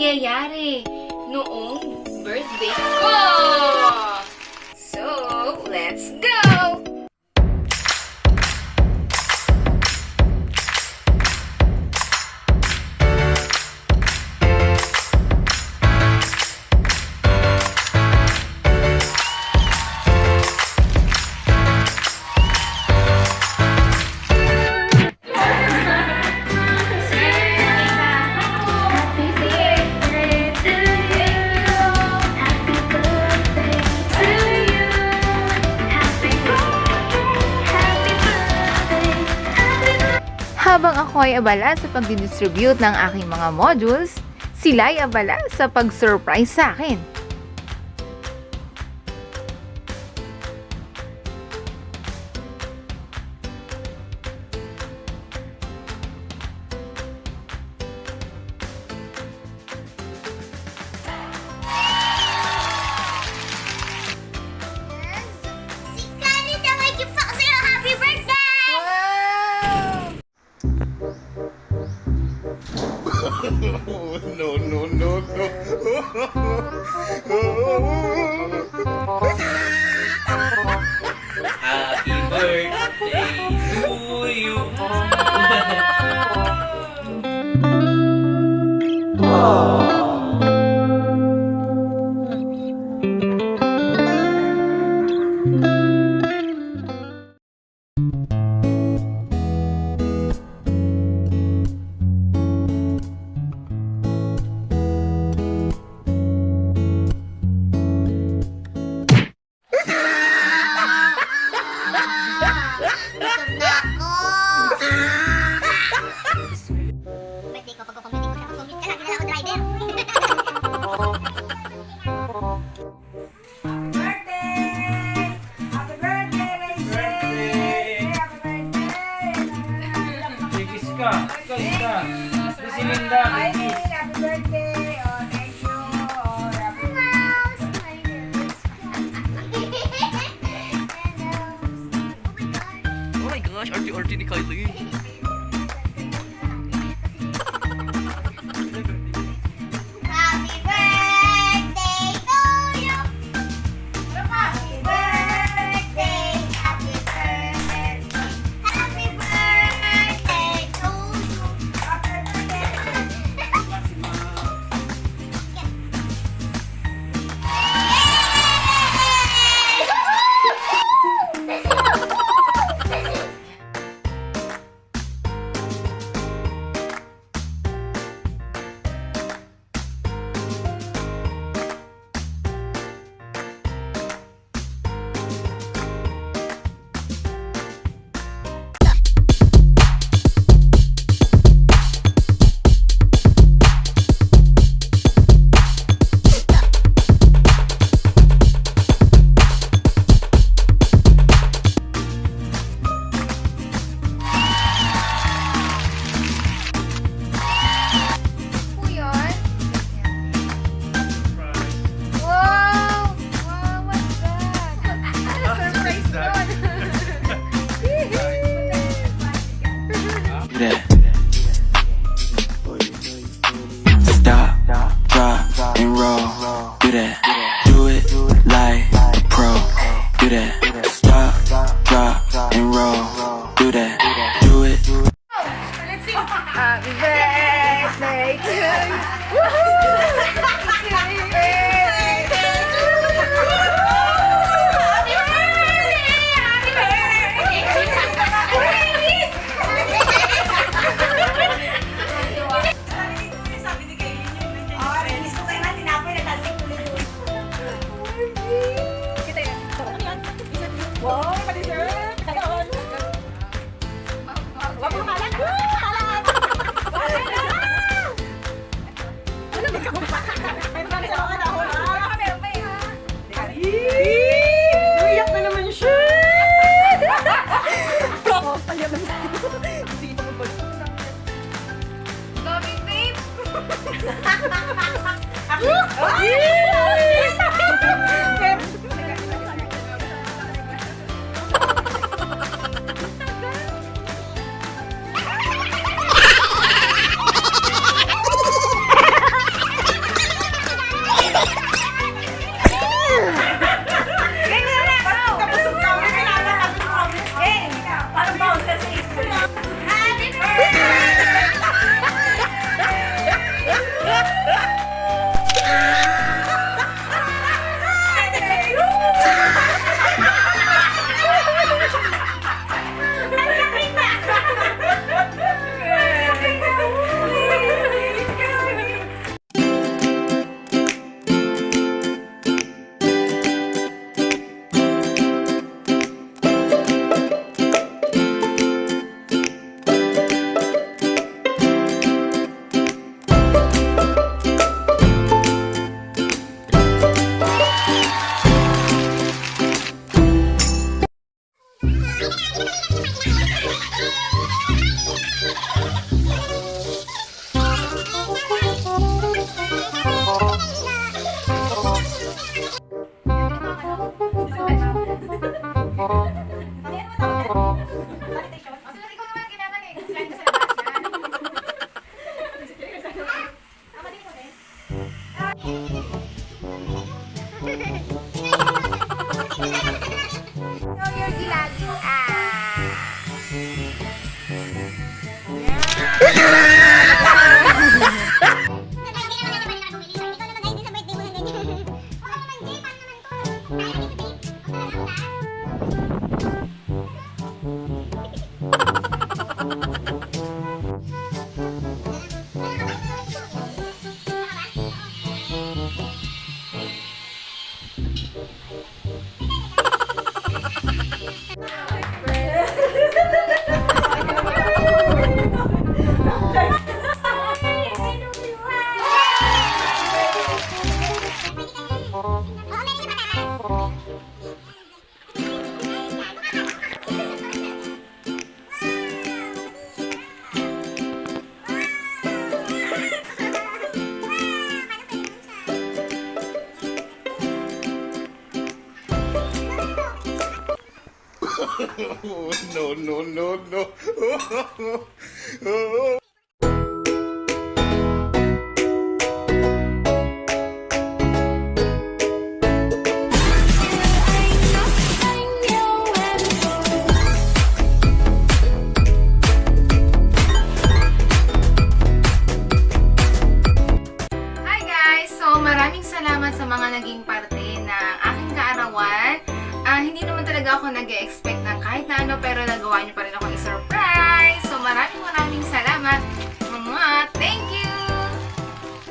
nangyayari noong birthday ko. So, let's go! Habang ako ay abala sa pag-distribute ng aking mga modules, sila ay abala sa pag-surprise sa akin. Si Candy may gift ako sa'yo! Happy birthday! No, no, no, no. Happy birthday to you. Birthday ko, pagko-commute ko, commute ka na, ginala ko driver. Bigis ka. Ika. Si Linda. Bigis. Happy birthday! Oh, thank you! Oh, happy Oh my gosh, Arty-arty ni Kylie. Happy birthday to you! Happy birthday! Happy birthday! Happy birthday to you! Po yun? Wow! Wow, what's that? Surprise doon! Stop, drop, and roll. Do that. Do it like a pro. Do that. Stop, drop, and roll. Do that. Do it. Happy birthday to you! Sabi ni Kaylin yun. Oh, rinis ko kayo na, tinapoy na talsik ko nito. Kita yan. Wow, pa-dessert! Kayon! Wag mo kalat! Kalat! Ano ba ka pa? May mga sa mga dahon. Meron pa eh. Uyak na naman siya! Palyam na natin. Sige pa mo Daming babe! Show your gilagi. No, no, no, no. Hi guys! So, maraming salamat sa mga naging parte ng aking kaarawan. Hindi naman talaga ako nag-expect ng kahit na ano, pero nagawa niyo pa rin ako